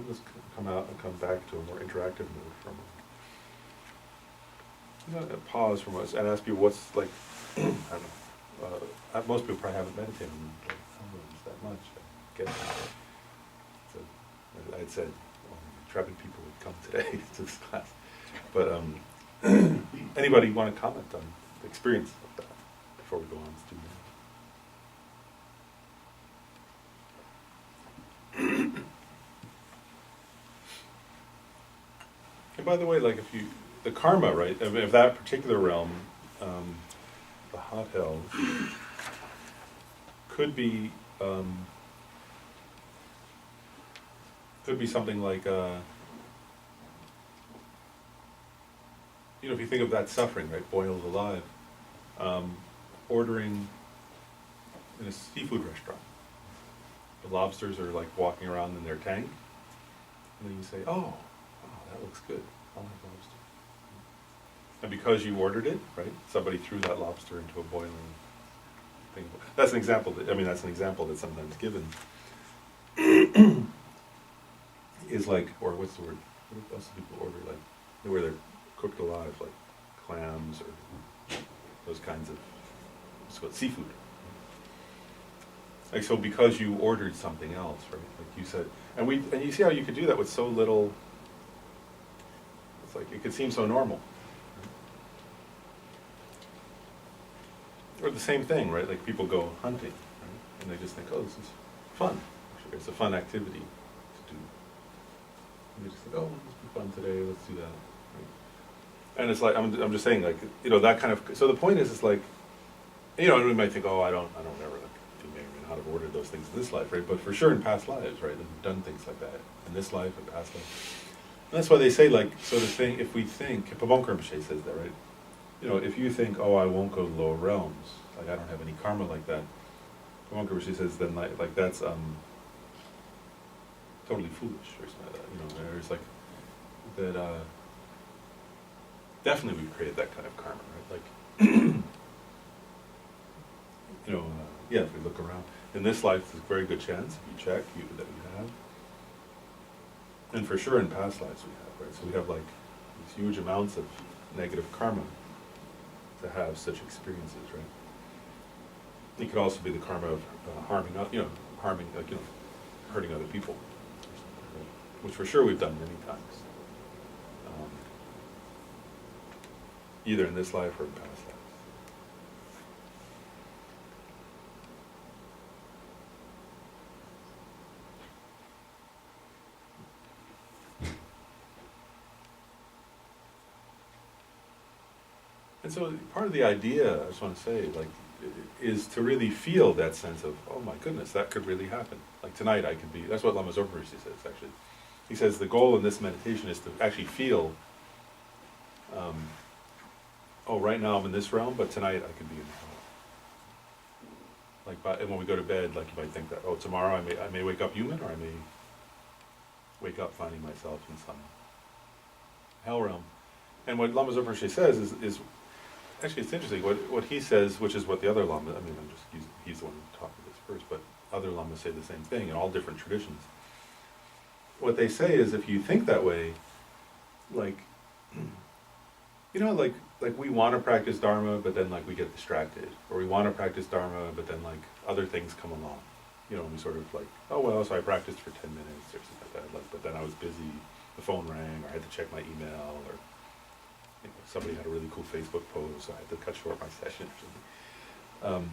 let's come out and come back to a more interactive mode from pause from us and ask you what's like, I don't know, most people probably haven't meditated in that much. I get that. So I'd said, intrepid people would come today to this class. But anybody want to comment on the experience of that before we go on to And by the way, like if you, the karma, right, I mean, if that particular realm, the hot hell, could be something like, if you think of that suffering, right, boiled alive, ordering in a seafood restaurant. The lobsters are like walking around in their tank, and then you say, oh, that looks good, I'll have lobster. And because you ordered it, right, somebody threw that lobster into a boiling thing. That's an example, that's an example that's sometimes given. Is like, or what's the word, what else do people order, like, where they're cooked alive, like clams or those kinds of, what's called seafood. Like, so because you ordered something else, right, like you said, and you see how you could do that with so little, it's like, it could seem so normal. Or the same thing, right, like people go hunting, right? And they just think, oh, this is fun. Actually, it's a fun activity to do. And they just think, oh, this must be fun today, let's do that. Right? And it's like, I'm just saying, like, that kind of, so the point is, it's like, and we might think, oh, I don't ever, like, you may or may not have ordered those things in this life, right? But for sure in past lives, right, we've done things like that in this life and past life. And that's why they say, like, so the thing, if we think, Pabon Rinpoche says that, right? If you think, oh, I won't go to lower realms, like I don't have any karma like that, Pabon Rinpoche says, then like that's totally foolish or something like that. There's like that. Definitely, we've created that kind of karma, right? Like, yeah. If we look around in this life, there's a very good chance if you check that we have, and for sure in past lives we have, right? So we have like these huge amounts of negative karma to have such experiences, right? It could also be the karma of harming, hurting other people, right? Which for sure we've done many times, either in this life or in past lives. And so part of the idea, I just want to say, like, is to really feel that sense of, oh my goodness, that could really happen. Like tonight I could be, that's what Lama Zopa Rinpoche says, actually. He says the goal in this meditation is to actually feel, oh, right now I'm in this realm, but tonight I could be in hell. Like, and when we go to bed, like you might think that, oh, tomorrow I may wake up human, or I may wake up finding myself in some hell realm. And what Lama Zopa Rinpoche says is actually, it's interesting. What he says, which is what the other Lama, he's the one who talked to this first, but other Lamas say the same thing in all different traditions. What they say is, if you think that way, like, like we want to practice Dharma, but then like we get distracted, or we want to practice Dharma, but then like other things come along. And we sort of like, oh well, so I practiced for 10 minutes or something like that. Like, but then I was busy, the phone rang, or I had to check my email, or somebody had a really cool Facebook post, so I had to cut short my session or something.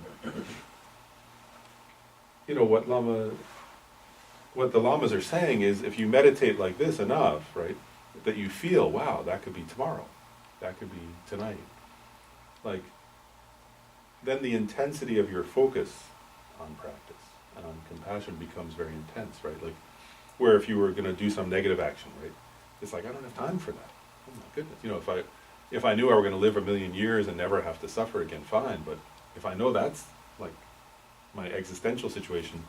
What the Lamas are saying is, if you meditate like this enough, right, that you feel, wow, that could be tomorrow, that could be tonight. Like, then the intensity of your focus on practice and on compassion becomes very intense, right? Like, where if you were going to do some negative action, right, it's like, I don't have time for that. Oh my goodness, if I knew I were going to live 1,000,000 years and never have to suffer again, fine. But if I know that's like my existential situation,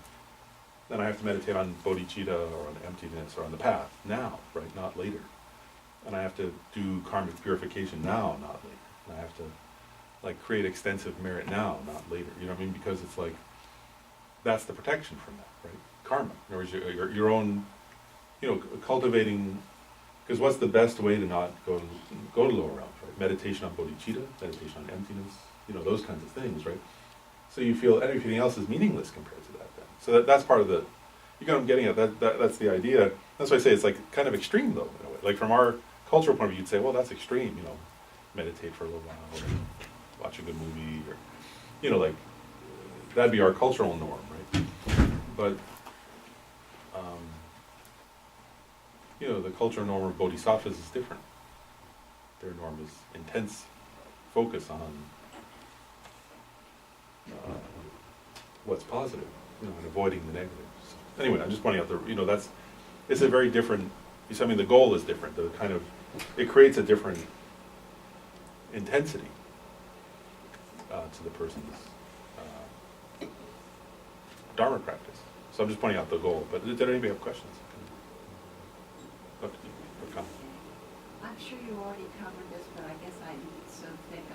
then I have to meditate on bodhicitta or on emptiness or on the path now, right? Not later. And I have to do karmic purification now, not later. And I have to like create extensive merit now, not later. You know what I mean? Because it's like, that's the protection from that, right? Karma. In other words, your own cultivating, because what's the best way to not go to lower realms, right? Meditation on bodhicitta, meditation on emptiness, those kinds of things, right? So you feel everything else is meaningless compared to that then. So that's part of the, I'm getting at, that's the idea. That's why I say it's like kind of extreme though, in a way. Like from our cultural point of view, you'd say, well, that's extreme, meditate for a little while, or watch a good movie, or, like, that'd be our cultural norm, right? But, the cultural norm of bodhisattvas is different. Their norm is intense focus on what's positive, and avoiding the negatives. Anyway, I'm just pointing out it's a very different, the goal is different. It creates a different intensity to the person's Dharma practice. So I'm just pointing out the goal. But did anybody have questions? I'm sure you already covered this, but I guess I so think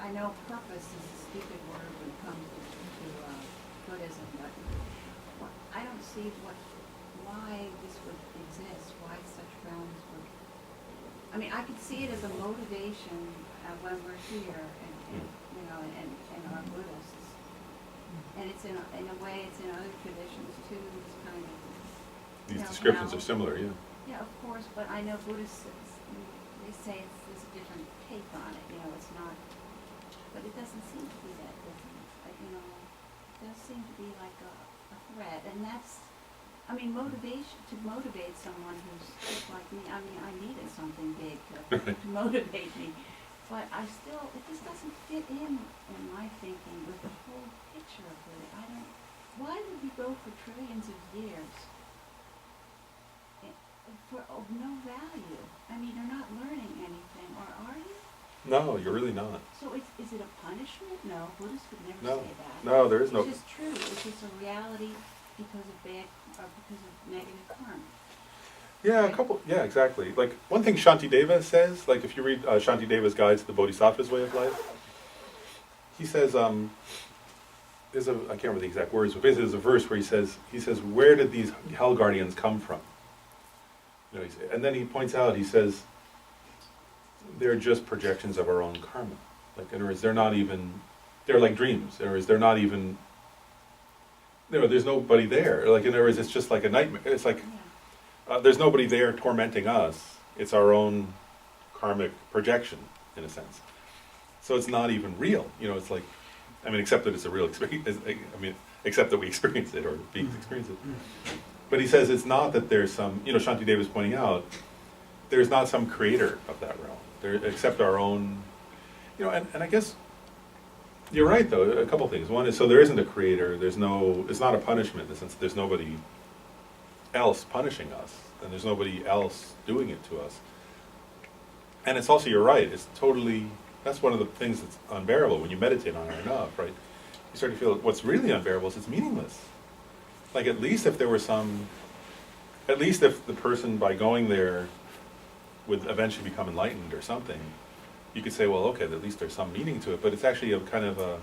I know purpose is a stupid word when it comes to Buddhism, but I don't see why this would exist, why such realms would. I mean, I could see it as a motivation when we're here, and our Buddhists, and it's in a way it's in other traditions too. It's kind of these descriptions are similar, yeah. Yeah, of course, but I know Buddhists, they say there's a different take on it. It's not. But it doesn't seem to be that different. It does seem to be like a thread, and that's, motivation, to motivate someone who's just like me. I needed something big to motivate me, but it just doesn't fit in my thinking with the whole picture of it. Why would we go for trillions of years for no value? You're not learning anything, or are you? No, you're really not. So is it a punishment? No, Buddhists would never say that. No, there is no. It's just true. It's just a reality because of negative karma. Yeah, right? Yeah, exactly. Like one thing Shantideva says, like if you read Shantideva's Guide to the Bodhisattva's Way of Life, he says, I can't remember the exact words, but basically there's a verse where he says, where did these hell guardians come from? And then he points out, he says, they're just projections of our own karma. Like, in other words, they're like dreams. In other words, they're not even, there's nobody there. Like, in other words, it's just like a nightmare. It's like, there's nobody there tormenting us. It's our own karmic projection, in a sense. So it's not even real. It's like, except that it's a real experience. Except that we experience it, or beings experience it. But he says it's not that there's some, Shantideva is pointing out, there's not some creator of that realm, except our own, and I guess you're right though, a couple things. One is, so there isn't a creator, it's not a punishment in the sense that there's nobody else punishing us, and there's nobody else doing it to us. And it's also, you're right, that's one of the things that's unbearable when you meditate on it enough, right? You start to feel what's really unbearable is it's meaningless. Like at least if the person by going there would eventually become enlightened or something, you could say, well, okay, at least there's some meaning to it, but it's actually a kind of a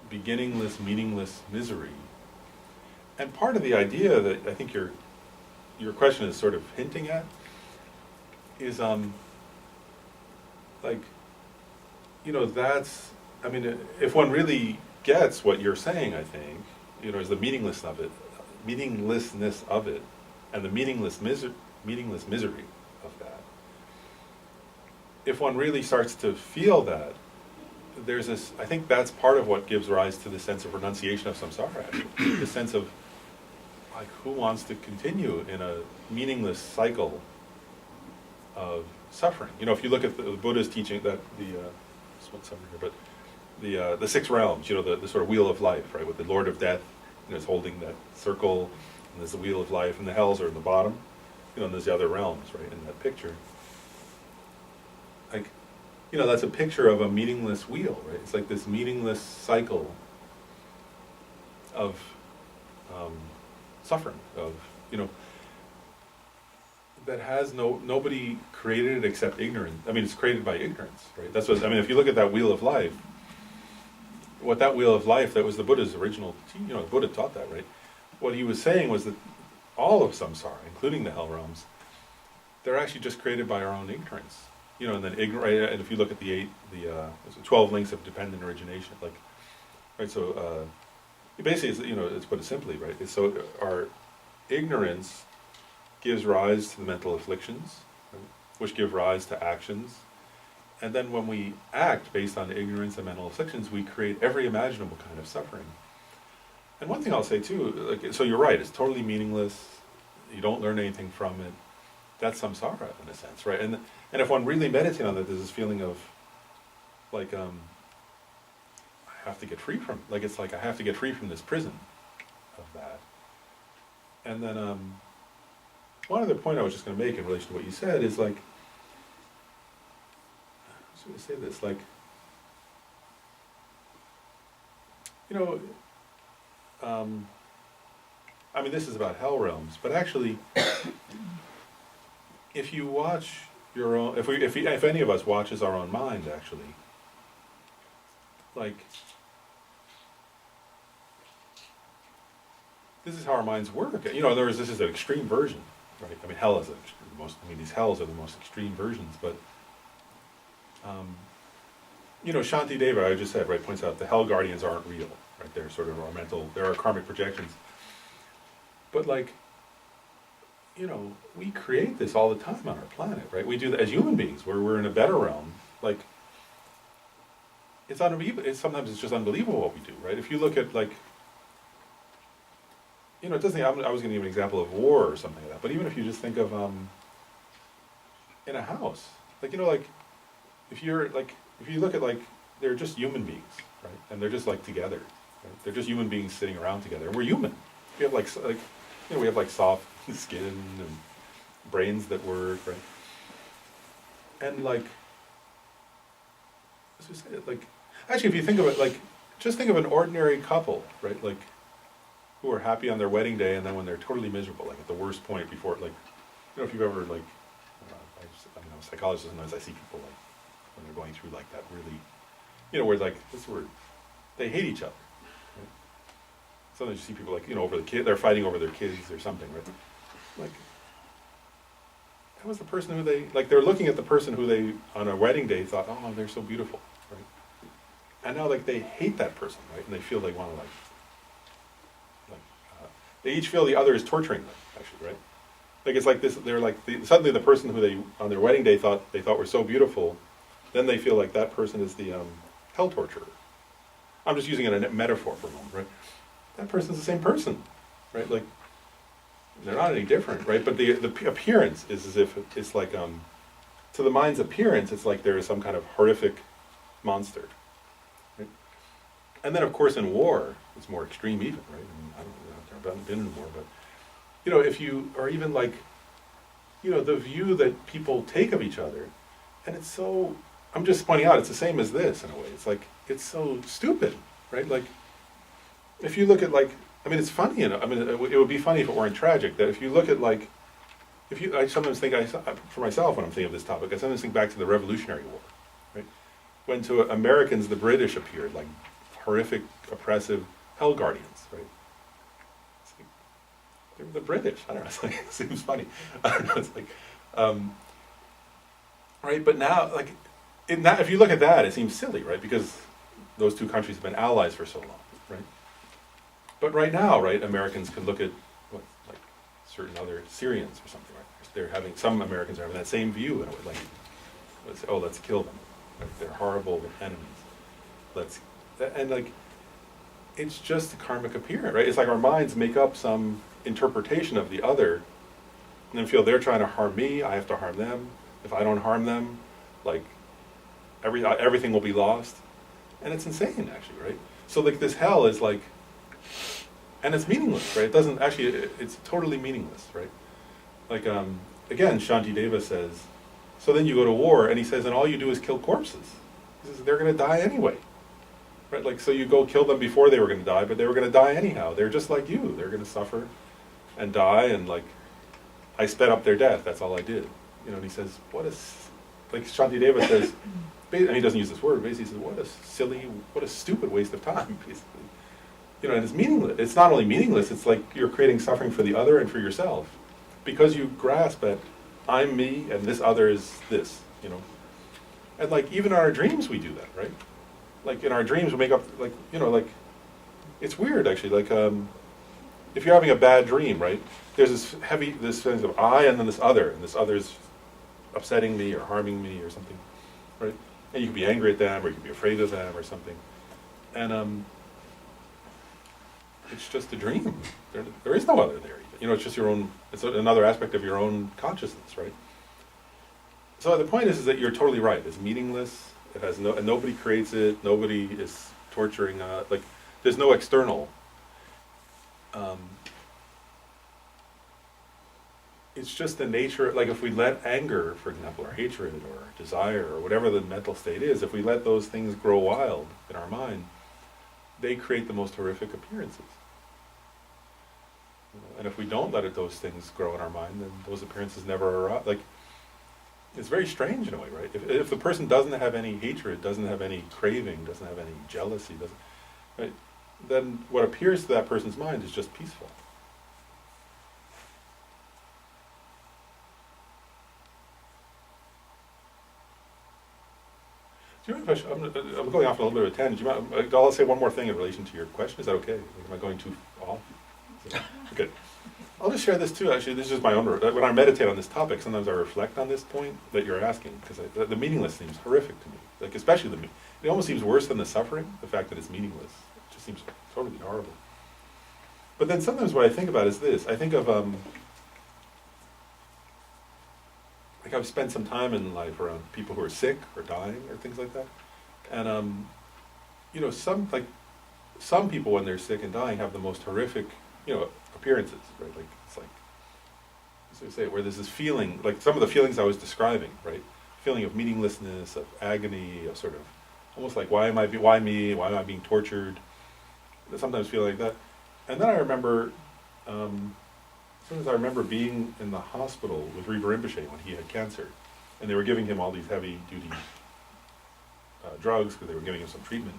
beginningless, meaningless misery. And part of the idea that I think your question is sort of hinting at is, if one really gets what you're saying, I think, is the meaninglessness of it, and the meaningless misery of that. If one really starts to feel that, there's this, I think that's part of what gives rise to the sense of renunciation of samsara, actually. The sense of, like, who wants to continue in a meaningless cycle of suffering? If you look at the Buddha's teaching, that the six realms, the sort of wheel of life, right, with the Lord of Death, is holding that circle, and there's the wheel of life, and the hells are in the bottom, and there's the other realms, right, in that picture. Like, that's a picture of a meaningless wheel, right? It's like this meaningless cycle of suffering, of, that has nobody created it except ignorance. It's created by ignorance, right? That's what, if you look at that wheel of life, what that wheel of life, that was the Buddha's original, the Buddha taught that, right? What he was saying was that all of samsara, including the hell realms, they're actually just created by our own ignorance. And then and if you look at the 12 links of dependent origination, like, right, so basically, it's put it simply, right? So our ignorance gives rise to the mental afflictions, right, which give rise to actions. And then when we act based on ignorance and mental afflictions, we create every imaginable kind of suffering. And one thing I'll say too, so you're right, it's totally meaningless. You don't learn anything from it. That's samsara in a sense, right? And if one really meditates on that, there's this feeling of, I have to get free from, it's like I have to get free from this prison of that. And then one other point I was just going to make in relation to what you said is I was going to say this, this is about hell realms, but actually, if you watch your own, if any of us watches our own mind, actually, this is how our minds work. In other words, this is an extreme version, right? Hell is these hells are the most extreme versions, but, Shanti Deva, I just said, right, points out the hell guardians aren't real, right? They're sort of our they're our karmic projections. But we create this all the time on our planet, right? We do that as human beings, where we're in a better realm. It's unbelievable. Sometimes it's just unbelievable what we do, right? If you look at it doesn't. I was going to give an example of war or something like that. But even if you just think of in a house, if you look at they're just human beings, right? And they're just together. Right? They're just human beings sitting around together, and we're human. We have we have soft skin and brains that work, right? And actually, if you think of it, just think of an ordinary couple, right? Who are happy on their wedding day, and then when they're totally miserable, at the worst point before, if you've ever I'm a psychologist, sometimes I see people when they're going through that really, where this word, they hate each other. Right? Sometimes you see people over the kid, they're fighting over their kids or something, right? That was the person who they're looking at the person who they on a wedding day thought, oh, they're so beautiful, right? And now they hate that person, right? And they feel they want to they each feel the other is torturing them, actually, right? It's this. They're suddenly the person who they on their wedding day thought were so beautiful, then they feel that person is the hell torturer. I'm just using it as a metaphor for a moment, right? That person's the same person, right? They're not any different, right? But the appearance is as if it's to the mind's appearance, it's there is some kind of horrific monster, right? And then, of course, in war, it's more extreme even, right? I haven't been in war, but if you are even the view that people take of each other, and it's so. I'm just pointing out, it's the same as this in a way. It's it's so stupid, right? If you look at it's funny, it would be funny if it weren't tragic. That if you look at I sometimes think for myself when I'm thinking of this topic, I sometimes think back to the Revolutionary War, right? When to Americans the British appeared horrific, oppressive hell guardians, right? They were the British. I don't know. It seems funny. I don't know. It's right. But now, if you look at that, it seems silly, right? Because those two countries have been allies for so long, right? But right now, right, Americans can look at certain other Syrians or something, right? Some Americans are having that same view in a way, let's kill them. Right? They're horrible enemies. It's just a karmic appearance, right? It's our minds make up some interpretation of the other, and then feel they're trying to harm me. I have to harm them. If I don't harm them, everything will be lost, and it's insane, actually, right? So this hell is and it's meaningless, right? It doesn't actually. It's totally meaningless, right? Again, Shanti Deva says. So then you go to war, and he says, and all you do is kill corpses. He says they're going to die anyway. Right, so you go kill them before they were going to die, but they were going to die anyhow. They're just like you. They're going to suffer and die, and I sped up their death. That's all I did. And he says, what is... Shanti Deva says, and he doesn't use this word, basically he says, what a stupid waste of time, basically. And it's meaningless. It's not only meaningless, it's like you're creating suffering for the other and for yourself. Because you grasp that I'm me and this other is this. And like even in our dreams we do that, right? Like in our dreams we make up, like, it's weird actually, like if you're having a bad dream, right? There's this sense of I and then this other, and this other's upsetting me or harming me or something, right? And you can be angry at them or you can be afraid of them or something. And it's just a dream. There is no other there. It's just your own, it's another aspect of your own consciousness, right? So the point is that you're totally right. It's meaningless. It has and nobody creates it. Nobody is torturing, there's no external. It's just the nature, like if we let anger, for example, or hatred or desire or whatever the mental state is, if we let those things grow wild in our mind, they create the most horrific appearances. And if we don't let those things grow in our mind, then those appearances never arise. Like, it's very strange in a way, right? If the person doesn't have any hatred, doesn't have any craving, doesn't have any jealousy, right, then what appears to that person's mind is just peaceful. Do you mind if I'm going off on a little bit of a tangent. Do you mind, I'll say one more thing in relation to your question. Is that okay? Am I going too off? Okay. I'll just share this too, actually. This is my own, when I meditate on this topic, sometimes I reflect on this point that you're asking, because the meaningless seems horrific to me. Like, especially it almost seems worse than the suffering, the fact that it's meaningless. It just seems totally horrible. But then sometimes what I think about is this. I think of, like I've spent some time in life around people who are sick or dying or things like that. And, some people when they're sick and dying have the most horrific, appearances, right? Like, it's like, as I say, where there's this feeling, like some of the feelings I was describing, right? Feeling of meaninglessness, of agony, of sort of, almost like, why me? Why am I being tortured? I sometimes feel like that. And then I remember, sometimes I remember being in the hospital with Riva Rinpoche when he had cancer. And they were giving him all these heavy-duty drugs, because they were giving him some treatment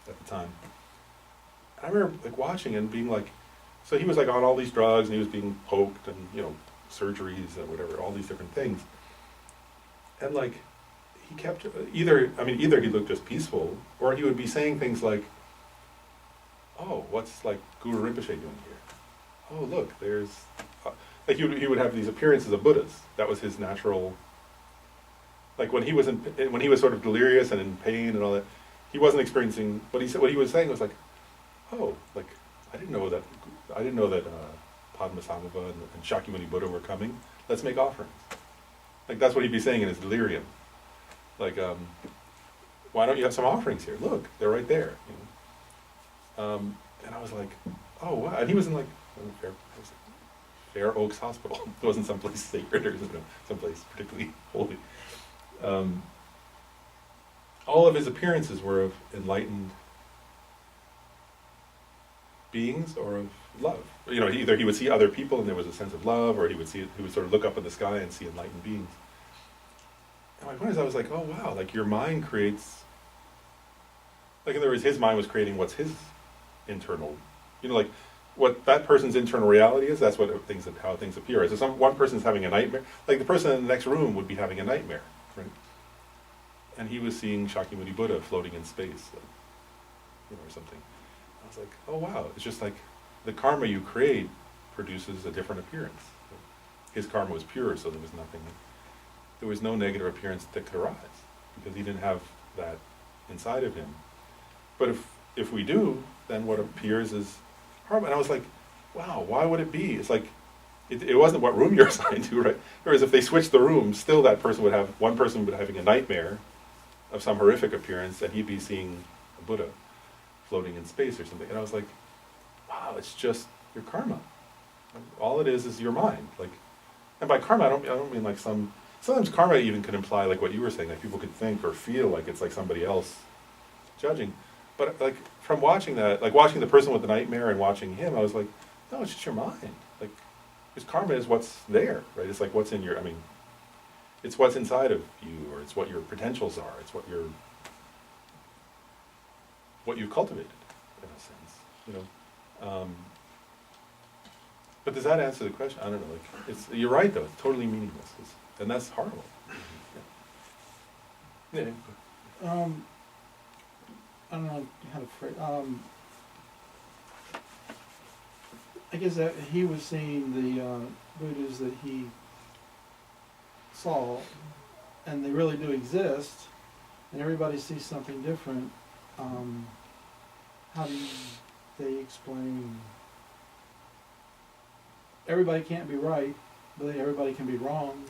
at the time. And I remember like watching and being like, so he was like on all these drugs and he was being poked and, surgeries and whatever, all these different things. And like, he kept, either he looked just peaceful, or he would be saying things like, oh, what's like Guru Rinpoche doing here? Oh, look, there's, like he would have these appearances of Buddhas. That was his natural, like when he was sort of delirious and in pain and all that, he wasn't experiencing, what he was saying was like, oh, like, I didn't know that Padmasambhava and Shakyamuni Buddha were coming. Let's make offerings. Like, that's what he'd be saying in his delirium. Like, why don't you have some offerings here? Look, they're right there. And I was like, oh, wow. And he was in like Fair Oaks Hospital. It wasn't someplace sacred or someplace particularly holy. All of his appearances were of enlightened beings or of love. Either he would see other people and there was a sense of love, or he would sort of look up in the sky and see enlightened beings. And my point is, I was like, oh wow, like your mind creates, like in other words, his mind was creating what's his internal, like what that person's internal reality is, that's how things appear. So one person's having a nightmare, like the person in the next room would be having a nightmare, right? And he was seeing Shakyamuni Buddha floating in space, like, or something. I was like, oh wow, it's just like the karma you create produces a different appearance. His karma was pure, so there was no negative appearance that could arise, because he didn't have that inside of him. But if we do, then what appears is harm. And I was like, wow, why would it be? It's like, it wasn't what room you're assigned to, right? Whereas if they switched the room, still one person would be having a nightmare of some horrific appearance, and he'd be seeing a Buddha floating in space or something. And I was like, wow, it's just your karma. All it is your mind. Like, and by karma, I don't mean like sometimes karma even could imply like what you were saying, like people could think or feel like it's like somebody else judging. But like from watching that, like watching the person with the nightmare and watching him, I was like, no, it's just your mind. Like, because karma is what's there, right? It's like what's in your, It's what's inside of you, or it's what your potentials are. It's what you cultivated, in a sense. You know. But does that answer the question? I don't know. Like, you're right though. It's totally meaningless, and that's horrible. Yeah. I don't know how to phrase. I guess that he was seeing the Buddhas that he saw, and they really do exist, and everybody sees something different. How do they explain? Everybody can't be right, but everybody can be wrong.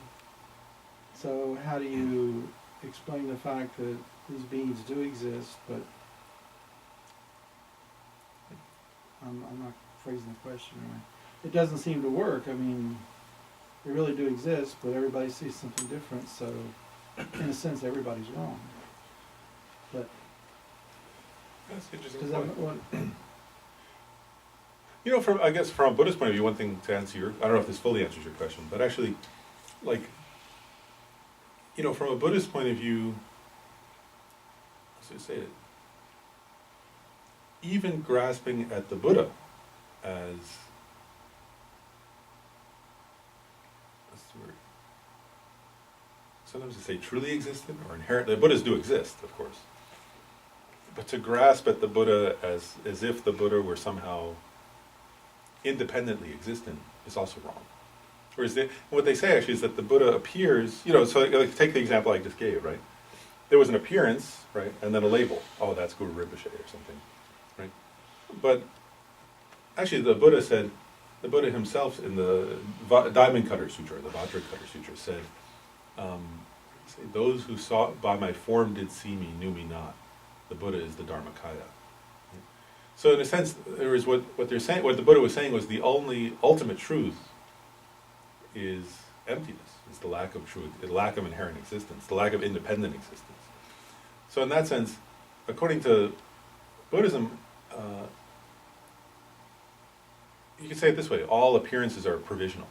So how do you explain the fact that these beings do exist, but I'm not phrasing the question right. It doesn't seem to work. I mean, they really do exist, but everybody sees something different, so in a sense everybody's wrong. But That's an interesting does point. that, what, You know, I guess from a Buddhist point of view, one thing to answer I don't know if this fully answers your question, but actually, like, you know, from a Buddhist point of view, let's say it, even grasping at the Buddha as, what's the word? Sometimes they say truly existent or inherent. The Buddhas do exist, of course. But to grasp at the Buddha as if the Buddha were somehow independently existent is also wrong. Whereas what they say actually is that the Buddha appears, you know, so like, take the example I just gave, right? There was an appearance, right, and then a label. Oh, that's Guru Rinpoche or something, right? But actually the Buddha himself in the Diamond Cutter Sutra, the Vajra Cutter Sutra said, those who saw by my form did see me, knew me not. The Buddha is the Dharmakaya. So in a sense, there is what they're saying. What the Buddha was saying was the only ultimate truth is emptiness. It's the lack of truth, the lack of inherent existence, the lack of independent existence. So in that sense, according to Buddhism, you can say it this way: all appearances are provisional,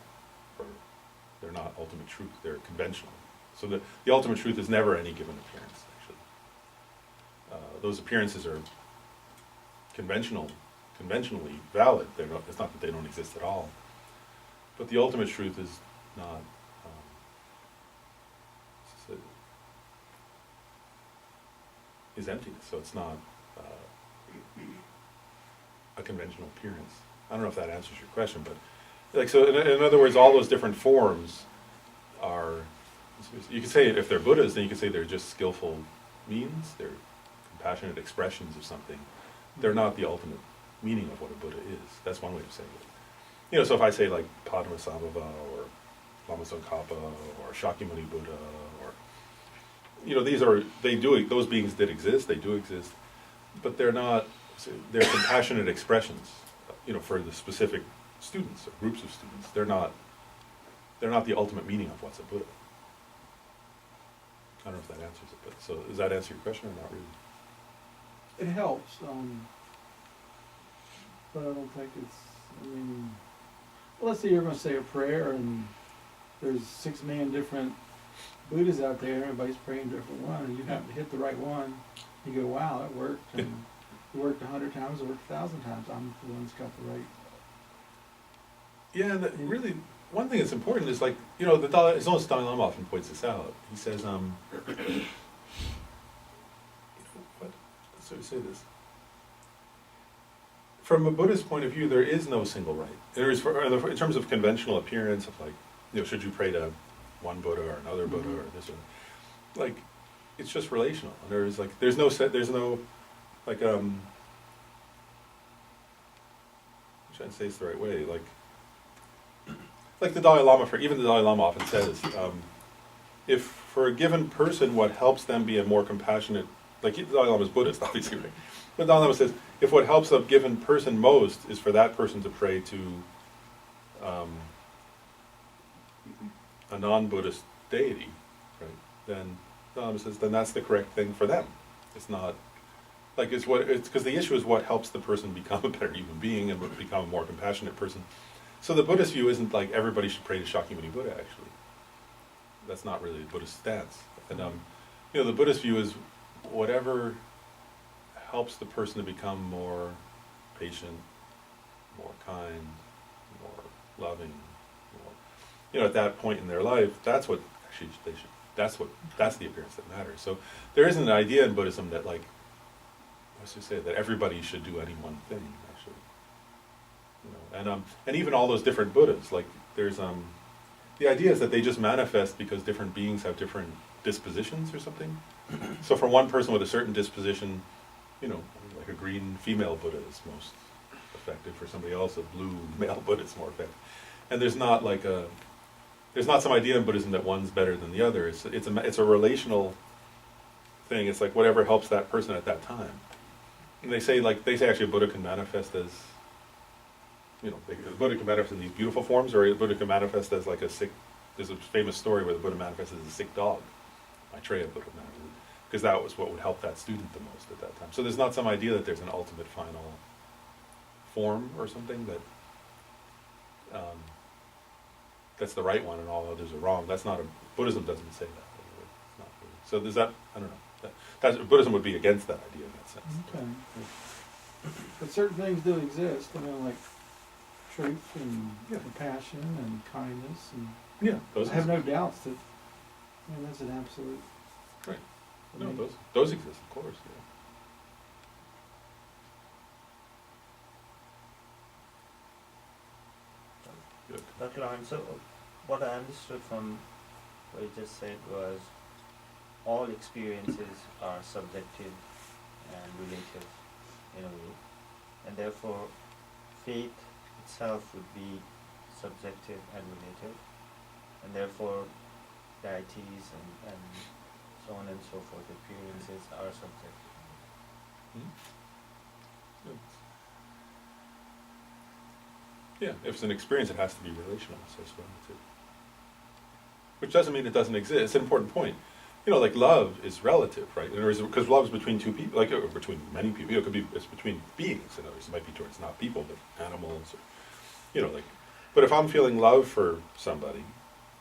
or they're not ultimate truth. They're conventional. So the ultimate truth is never any given appearance. Actually, those appearances are conventionally valid. It's not that they don't exist at all, but the ultimate truth is not. Is emptiness. So it's not a conventional appearance. I don't know if that answers your question, but like so. In other words, all those different forms are. You could say if they're Buddhas, then you could say they're just skillful means. They're compassionate expressions of something. They're not the ultimate meaning of what a Buddha is. That's one way of saying it. You know, so if I say like Padmasambhava or Lama Tsongkhapa or Shakyamuni Buddha, or you know, those beings did exist. They do exist, but they're compassionate expressions. You know, for the specific students or groups of students, they're not the ultimate meaning of what's a Buddha. I don't know if that answers it, but so does that answer your question or not really? it helps, but I don't think it's, I mean, well, let's say you're going to say a prayer and there's 6 million different Buddhas out there, everybody's praying different one, and you happen to hit the right one, you go, wow, that worked, and it worked 100 times, it worked 1,000 times, I'm the one that's got the right. Yeah, and really, one thing that's important is like, you know, His Holiness Dalai Lama often points this out. He says, you know, what? So we say this. From a Buddhist point of view, there is no single right. There is, in terms of conventional appearance of like, you know, should you pray to one Buddha or another Buddha or this or that, like, it's just relational. And there's no like, I'm trying to say this the right way, like the Dalai Lama, even the Dalai Lama often says, if for a given person what helps them be a more compassionate, like the Dalai Lama is Buddhist, obviously, right? But the Dalai Lama says, if what helps a given person most is for that person to pray to a non-Buddhist deity, right? Then the Dalai Lama says, then that's the correct thing for them. It's not like it's because the issue is what helps the person become a better human being and become a more compassionate person. So the Buddhist view isn't like everybody should pray to Shakyamuni Buddha, actually. that's not really the Buddhist stance. And you know, the Buddhist view is whatever helps the person to become more patient, more kind, more loving, more, you know, at that point in their life, that's what actually they should. That's the appearance that matters. So there isn't an idea in Buddhism that, like, what's to say, that everybody should do any one thing, actually. You know, and even all those different Buddhas, like there's the idea is that they just manifest because different beings have different dispositions or something. So for one person with a certain disposition, you know, like a green female Buddha is most effective. For somebody else, a blue male Buddha is more effective. And there's not some idea in Buddhism that one's better than the other. It's a relational thing. It's like whatever helps that person at that time. And they say actually a Buddha can manifest as, you know, the Buddha can manifest in these beautiful forms, or a Buddha can manifest as like a sick. There's a famous story where the Buddha manifested as a sick dog. Maitreya Buddha manifested, because that was what would help that student the most at that time. So there's not some idea that there's an ultimate final form or something that that's the right one and all others are wrong. That's not Buddhism doesn't say that. It's not really. So there's that, I don't know. Buddhism would be against that idea in that sense. Okay. But certain things do exist, I mean, like truth and Yeah. compassion and kindness, and Yeah, those I have exist. no doubts that, I mean, that's an absolute. Right. I No, mean, those exist, of course. Yeah. Good. Dr. Lawrence, so what I understood from what you just said was all experiences are subjective and relative in a way, and therefore faith itself would be subjective and relative, and therefore deities and so on and so forth, appearances are subjective. Good. Yeah, if it's an experience, it has to be relational, so it's well too. Which doesn't mean it doesn't exist. It's an important point. You know, like love is relative, right? Because love is between two people, like or between many people. You know, it's between beings. In other words, it might be towards not people, but animals, or, you know, like. But if I'm feeling love for somebody,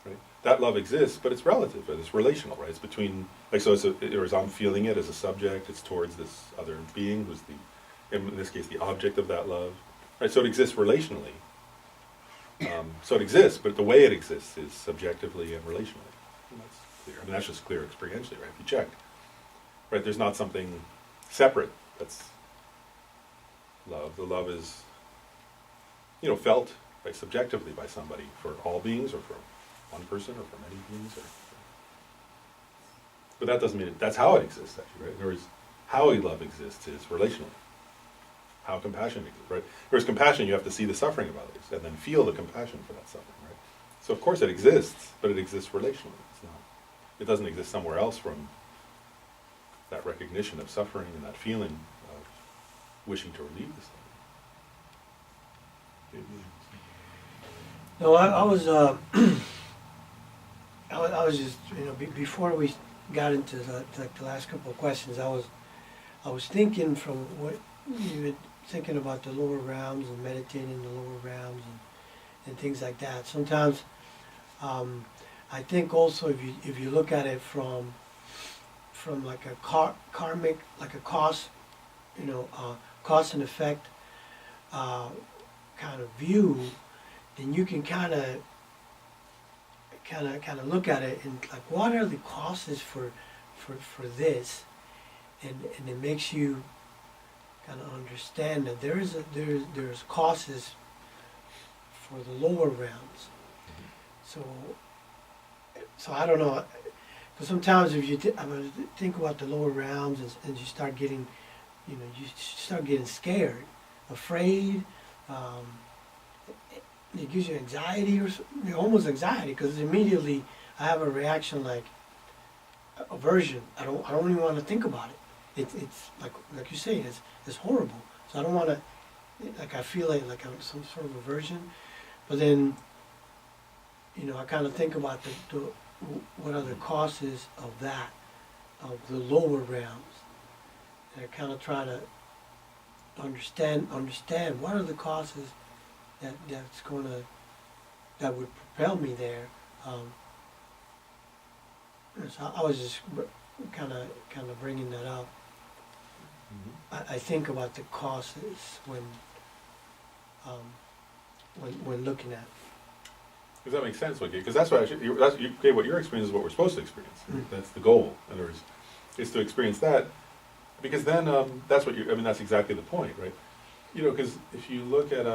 right, that love exists, but it's relative. It's relational, right? It's between, like, so or as I'm feeling it as a subject, it's towards this other being who's in this case, the object of that love, right? So it exists relationally. So it exists, but the way it exists is subjectively and relationally. And that's clear. I mean, that's just clear experientially, right? If you check, right? There's not something separate that's love. The love is, you know, felt, right, subjectively by somebody for all beings, or for one person, or for many beings. But that doesn't mean that's how it exists, actually, right? In other words, how love exists is relationally. How compassion exists, right? Whereas compassion, you have to see the suffering of others and then feel the compassion for that suffering, right? So of course it exists, but it exists relationally. It doesn't exist somewhere else from that recognition of suffering and that feeling of wishing to relieve the suffering. No, I was I was just, you know, before we got into the last couple of questions, I was thinking from what you were thinking about the lower realms and meditating in the lower realms and things like that. Sometimes I think also if you look at it from like a karmic, like a cause, you know, cause and effect kind of view, then you can kind of look at it and like, what are the causes for this, and it makes you kind of understand that there's causes for the lower realms. So I don't know, because sometimes if you think about the lower realms and you start getting, you know, you start getting scared, afraid. It gives you anxiety, or almost anxiety, because immediately I have a reaction like aversion. I don't even want to think about it. It's like you say, it's horrible. So I don't want to, like, I feel like I'm some sort of aversion. But then, you know, I kind of think about what are the causes of that, of the lower realms, and I kind of try to understand what are the causes that would propel me there, So I was just kind of bringing that up. I think about the causes when looking at. Does that make sense? Because that's what okay, what you're experiencing is what we're supposed to experience. That's the goal. In other words, is to experience that, because then that's what that's exactly the point, right? Because if you look at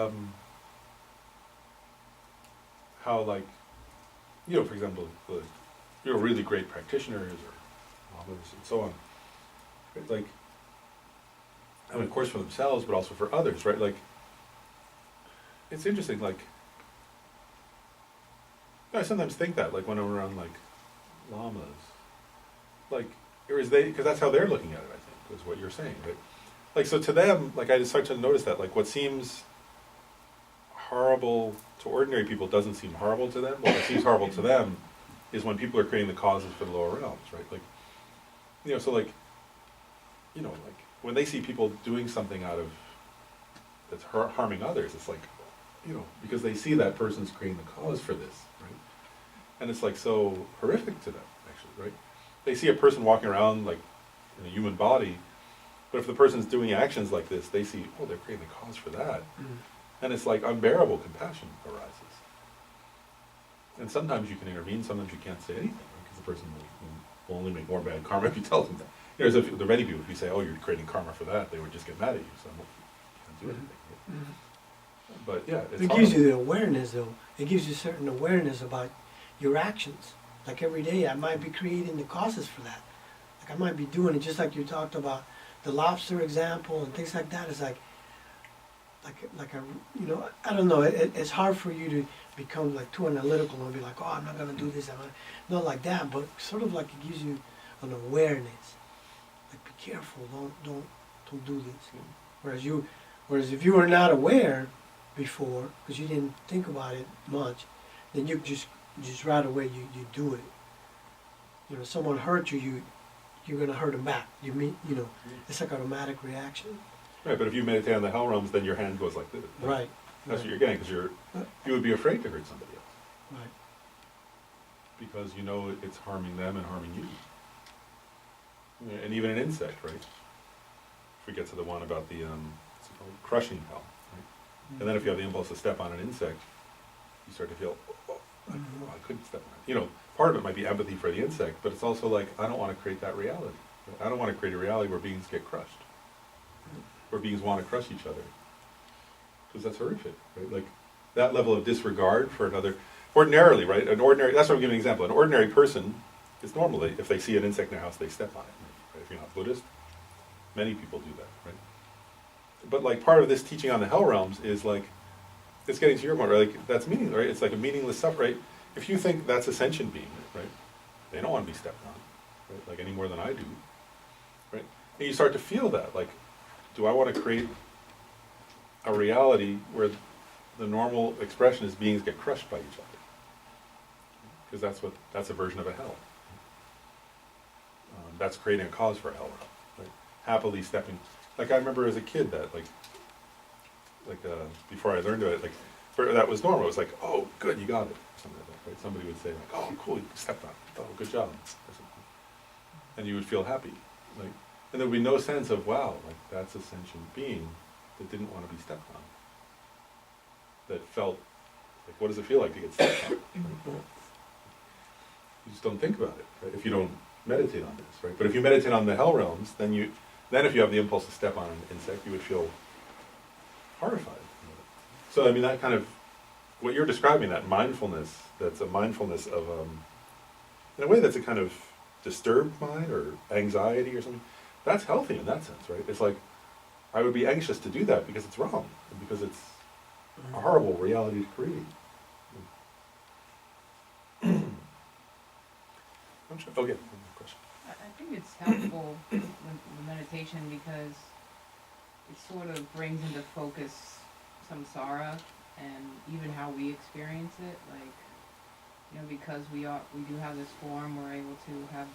how, like, for example, really great practitioners or others and so on, right? Like, of course for themselves, but also for others, right? Like, it's interesting, like, I sometimes think that, like, when I'm around, like, lamas, like, because that's how they're looking at it, I think, is what you're saying, right? Like, so to them, like, I just start to notice that, like, what seems horrible to ordinary people doesn't seem horrible to them. What seems horrible to them is when people are creating the causes for the lower realms, right? Like, so, like, like, when they see people doing something that's harming others, it's like, because they see that person's creating the cause for this, right? And it's, like, so horrific to them, actually, right? They see a person walking around, like, in a human body, but if the person's doing actions like this, they see, oh, they're creating the cause for that. And it's like unbearable compassion arises. And sometimes you can intervene, sometimes you can't say anything, because the person will only make more bad karma if you tell them that. There's the many people, if you say, oh, you're creating karma for that, they would just get mad at you, so you can't do anything. But yeah, it's It gives you the awareness, though. It gives you certain awareness about your actions. Like every day, I might be creating the causes for that. Like I might be doing it, just like you talked about the lobster example and things like that. It's like I don't know. It's hard for you to become like too analytical and be like, oh, I'm not gonna do this. Not like that, but sort of like it gives you an awareness. Like, be careful. Don't do this. Whereas if you were not aware before, because you didn't think about it much, then you just right away you do it. Someone hurt you, you're gonna hurt them back. It's like automatic reaction. Right, but if you meditate on the hell realms, then your hand goes like this. Right. That's right. what you're getting, because you would be afraid to hurt somebody else. Right. Because it's harming them and harming you. And even an insect, right? If we get to the one about the what's it called? Crushing hell, right? And then if you have the impulse to step on an insect, you start to feel, I couldn't step on it. Part of it might be empathy for the insect, but it's also like, I don't want to create that reality. I don't want to create a reality where beings get crushed, where beings want to crush each other, because that's horrific, right? Like, that level of disregard for another. Ordinarily, right? That's what I'm giving an example. An ordinary person is normally, if they see an insect in their house, they step on it. Right? If you're not Buddhist, many people do that, right? But, like, part of this teaching on the hell realms is, like, it's getting to your point, right? Like, that's meaningless, right? It's like a meaningless stuff, right? If you think that's a sentient being, right? They don't want to be stepped on, right? Like, any more than I do, right? And you start to feel that, like, do I want to create a reality where the normal expression is beings get crushed by each other? Because that's a version of a hell. That's creating a cause for a hell, right? Happily stepping. Like, I remember as a kid that, before I learned it, that was normal. It was like, oh, good, you got it. Something like that, right? Somebody would say, like, oh, cool, you stepped on it. Oh, good job. And you would feel happy. Like, and there would be no sense of, wow, like, that's a sentient being that didn't want to be stepped on. That felt, like, what does it feel like to get stepped on? Right? You just don't think about it, right? If you don't meditate on this, right? But if you meditate on the hell realms, then if you have the impulse to step on an insect, you would feel horrified. So, I mean, that kind of, what you're describing, that mindfulness, that's a mindfulness of, in a way that's a kind of disturbed mind or anxiety or something, that's healthy in that sense, right? It's like, I would be anxious to do that because it's wrong, and because it's a horrible reality to create. I'm sure. Oh, yeah, one more question. I think it's helpful with meditation because it sort of brings into focus samsara and even how we experience it. Like, because we do have this form, we're able to have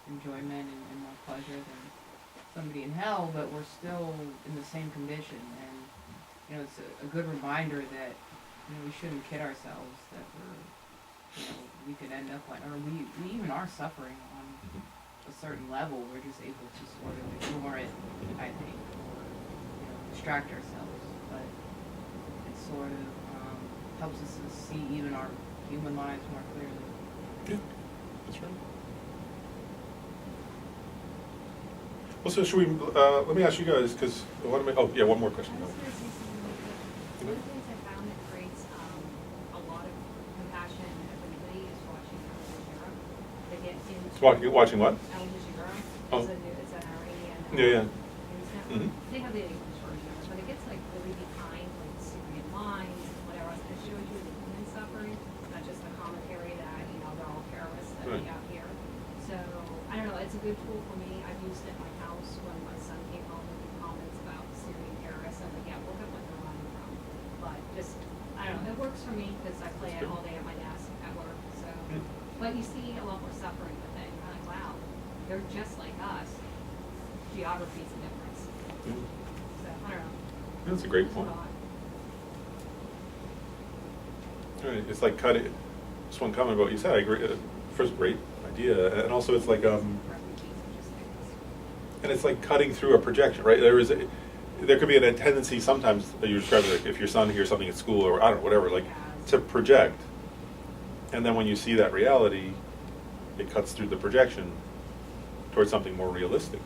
enjoyment and more pleasure than somebody in hell, but we're still in the same condition. And it's a good reminder that we shouldn't kid ourselves that we could end up like, or we even are suffering on certain level, we're just able to sort of ignore it, I think, or, distract ourselves. But it sort of helps us to see even our human lives more clearly. Yeah, that's right. Well, so should we, let me ask you guys, because, one more question. I was gonna say something really quick. One of the things I found that creates a lot of compassion and empathy is watching Al Jazeera. They get into Watching what? Al Jazeera. Oh. It's an Iranian Yeah. news network. Mhm. They have the English version, but it gets like really behind like the Syrian lines and whatever else. It shows you the human suffering, not just the commentary that they're all terrorists that Right. we have here. So I don't know. It's a good tool for me. I've used it in my house when my son came home and made comments about Syrian terrorists. I'm like, yeah, look at what they're running from. But just, I don't know, it works for me because I play it all day at my desk at work. So, but you see a lot more suffering with it. You're like, wow, they're just like us. Geography's a difference. So I don't know. That's a great It's point. odd. Right, it's like cutting, just one comment about what you said, I agree, first, great idea, and also it's like, Refugees are just like us. and it's like cutting through a projection, right? There could be a tendency sometimes that you describe, like if your son hears something at school or I don't know, whatever, like to project. And then when you see that reality, it cuts through the projection towards something more realistic.